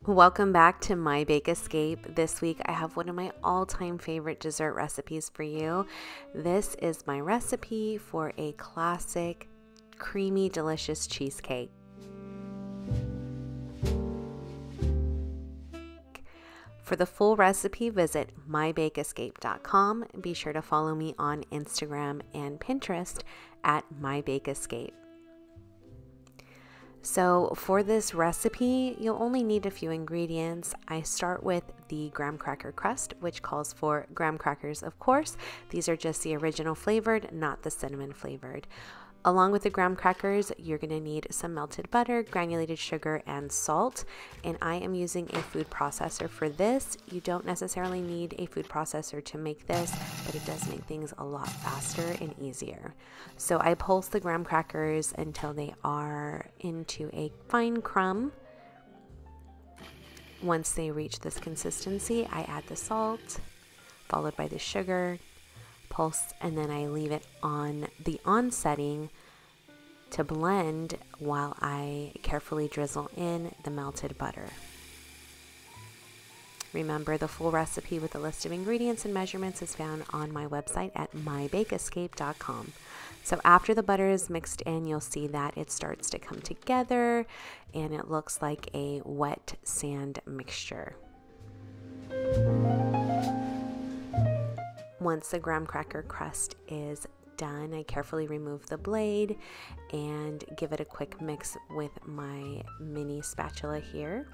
Welcome back to My Bake Escape. This week I have one of my all-time favorite dessert recipes for you. This is my recipe for a classic, creamy, delicious cheesecake. For the full recipe, visit mybakeescape.com. Be sure to follow me on Instagram and Pinterest at mybakeescape. So for this recipe, you'll only need a few ingredients. I start with the graham cracker crust, which calls for graham crackers, of course. These are just the original flavored, not the cinnamon flavored. Along with the graham crackers, you're going to need some melted butter, granulated sugar, and salt. And I am using a food processor for this. You don't necessarily need a food processor to make this, but it does make things a lot faster and easier. So I pulse the graham crackers until they are into a fine crumb. Once they reach this consistency, I add the salt, followed by the sugar, pulse, and then I leave it on the on setting to blend while I carefully drizzle in the melted butter. Remember, the full recipe with a list of ingredients and measurements is found on my website at mybakeescape.com. So after the butter is mixed in, you'll see that it starts to come together and it looks like a wet sand mixture. Once the graham cracker crust is done, I carefully remove the blade and give it a quick mix with my mini spatula here.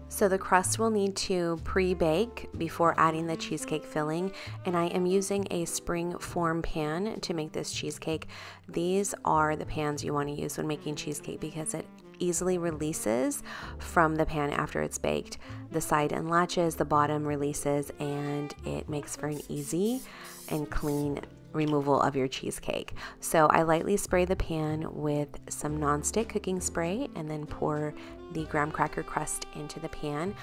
So the crust will need to pre-bake before adding the cheesecake filling, and I am using a spring form pan to make this cheesecake. These are the pans you want to use when making cheesecake because it easily releases from the pan after it's baked. The side unlatches, the bottom releases, and it makes for an easy and clean removal of your cheesecake. So I lightly spray the pan with some nonstick cooking spray and then pour the graham cracker crust into the pan.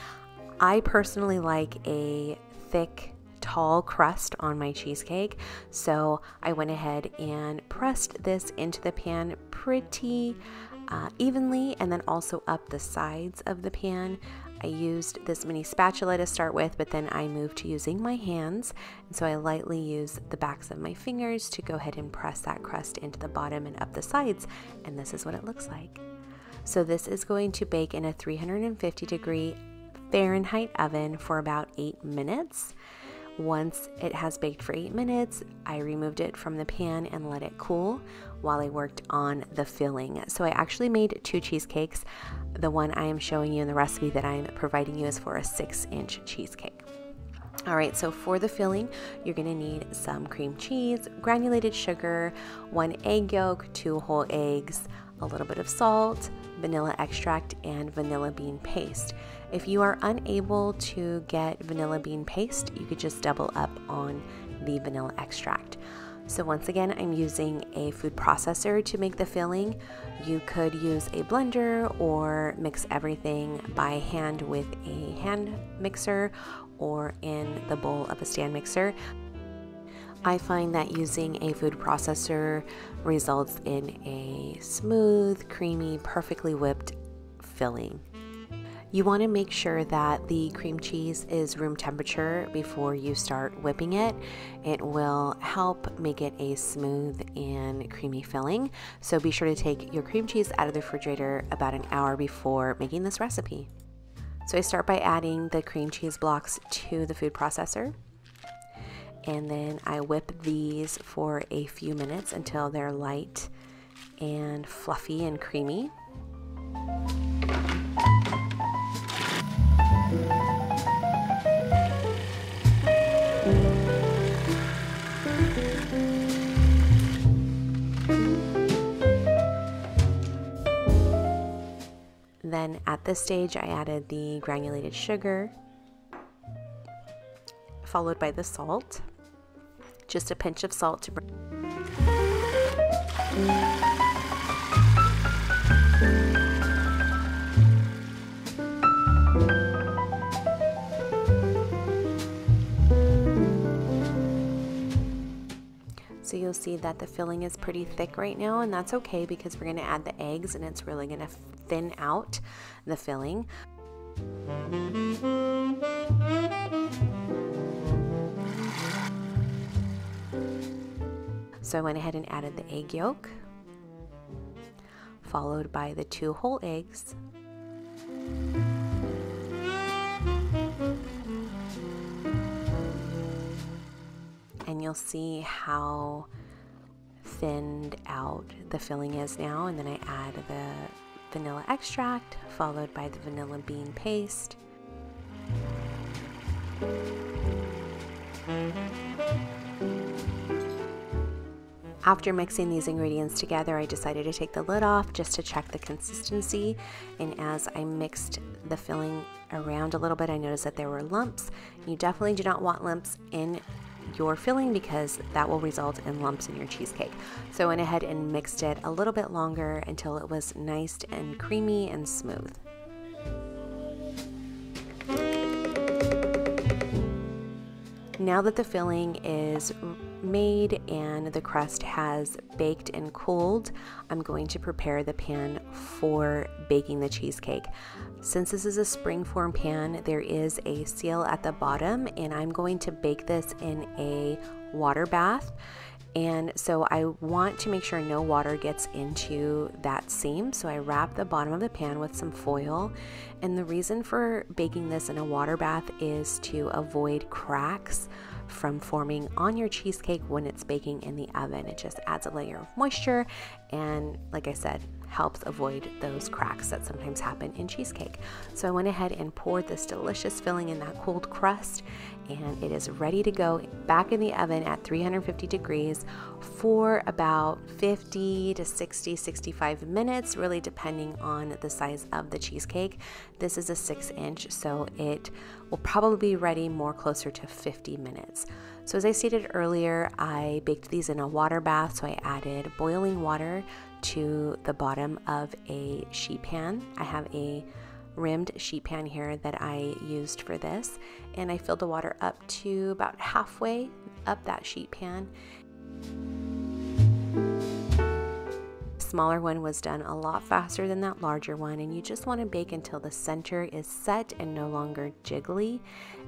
I personally like a thick, tall crust on my cheesecake, so I went ahead and pressed this into the pan pretty evenly, and then also up the sides of the pan. I used this mini spatula to start with, but then I moved to using my hands, and so I lightly use the backs of my fingers to go ahead and press that crust into the bottom and up the sides, and this is what it looks like. So this is going to bake in a 350-degree Fahrenheit oven for about 8 minutes. Once it has baked for 8 minutes, I removed it from the pan and let it cool while I worked on the filling. So I actually made 2 cheesecakes. The one I am showing you in the recipe that I'm providing you is for a 6-inch cheesecake. All right, so for the filling, you're gonna need some cream cheese, granulated sugar, 1 egg yolk, 2 whole eggs, a little bit of salt, vanilla extract, and vanilla bean paste. If you are unable to get vanilla bean paste, you could just double up on the vanilla extract. So once again, I'm using a food processor to make the filling. You could use a blender or mix everything by hand with a hand mixer or in the bowl of a stand mixer. I find that using a food processor results in a smooth, creamy, perfectly whipped filling. You want to make sure that the cream cheese is room temperature before you start whipping it. It will help make it a smooth and creamy filling. So be sure to take your cream cheese out of the refrigerator about an hour before making this recipe. So I start by adding the cream cheese blocks to the food processor. And then I whip these for a few minutes until they're light and fluffy and creamy. Then at this stage, I added the granulated sugar, followed by the salt. Just a pinch of salt to bring. So you'll see that the filling is pretty thick right now, and that's okay because we're going to add the eggs and it's really going to thin out the filling. So I went ahead and added the egg yolk, followed by the 2 whole eggs. And you'll see how thinned out the filling is now. And then I add the vanilla extract, followed by the vanilla bean paste. After mixing these ingredients together, I decided to take the lid off just to check the consistency. And as I mixed the filling around a little bit, I noticed that there were lumps. You definitely do not want lumps in your filling because that will result in lumps in your cheesecake. So I went ahead and mixed it a little bit longer until it was nice and creamy and smooth. Now that the filling is made and the crust has baked and cooled, I'm going to prepare the pan for baking the cheesecake. Since this is a springform pan, there is a seal at the bottom, and I'm going to bake this in a water bath. And so I want to make sure no water gets into that seam. So I wrap the bottom of the pan with some foil. And the reason for baking this in a water bath is to avoid cracks from forming on your cheesecake when it's baking in the oven. It just adds a layer of moisture and, like I said, helps avoid those cracks that sometimes happen in cheesecake. So I went ahead and poured this delicious filling in that cooled crust, and it is ready to go back in the oven at 350 degrees for about 50 to 65 minutes, really depending on the size of the cheesecake. This is a 6-inch, so it will probably be ready more closer to 50 minutes. So as I stated earlier, I baked these in a water bath, so I added boiling water to the bottom of a sheet pan. I have a rimmed sheet pan here that I used for this, and I filled the water up to about halfway up that sheet pan. Smaller one was done a lot faster than that larger one, and you just want to bake until the center is set and no longer jiggly.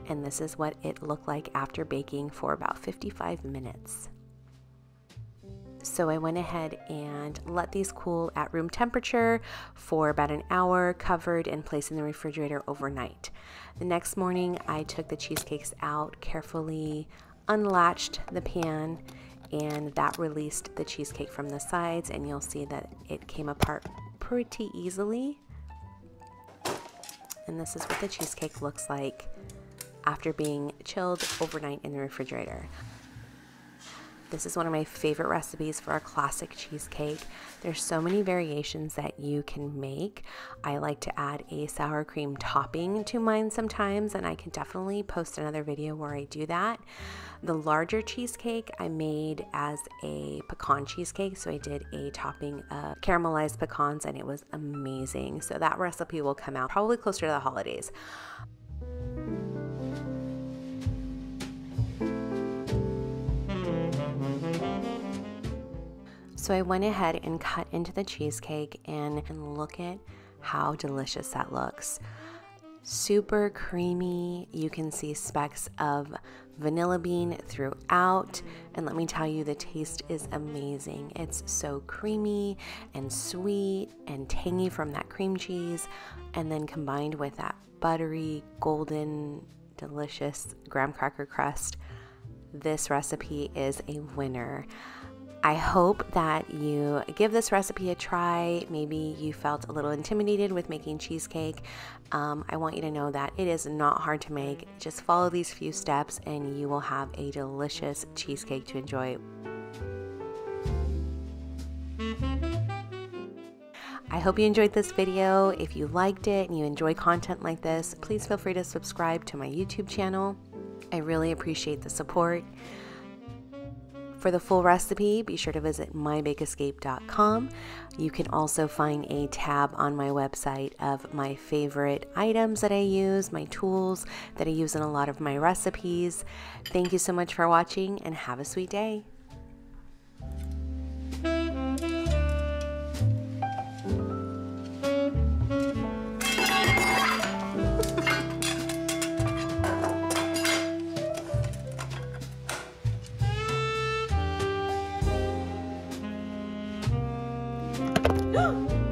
And this is what it looked like after baking for about 55 minutes. So I went ahead and let these cool at room temperature for about an hour, covered and placed in the refrigerator overnight. The next morning, I took the cheesecakes out, carefully unlatched the pan, and that released the cheesecake from the sides, and you'll see that it came apart pretty easily. And this is what the cheesecake looks like after being chilled overnight in the refrigerator. This is one of my favorite recipes for a classic cheesecake. There's so many variations that you can make. I like to add a sour cream topping to mine sometimes, and I can definitely post another video where I do that. The larger cheesecake I made as a pecan cheesecake, so I did a topping of caramelized pecans, and it was amazing. So that recipe will come out probably closer to the holidays. So I went ahead and cut into the cheesecake, and look at how delicious that looks. Super creamy. You can see specks of vanilla bean throughout, and let me tell you, the taste is amazing. It's so creamy and sweet and tangy from that cream cheese, and then combined with that buttery, golden, delicious graham cracker crust. This recipe is a winner. I hope that you give this recipe a try. Maybe you felt a little intimidated with making cheesecake. I want you to know that it is not hard to make. Just follow these few steps and you will have a delicious cheesecake to enjoy. I hope you enjoyed this video. If you liked it and you enjoy content like this, please feel free to subscribe to my YouTube channel. I really appreciate the support. For the full recipe, be sure to visit mybakeescape.com. You can also find a tab on my website of my favorite items that I use, my tools that I use in a lot of my recipes. Thank you so much for watching, and have a sweet day. Go!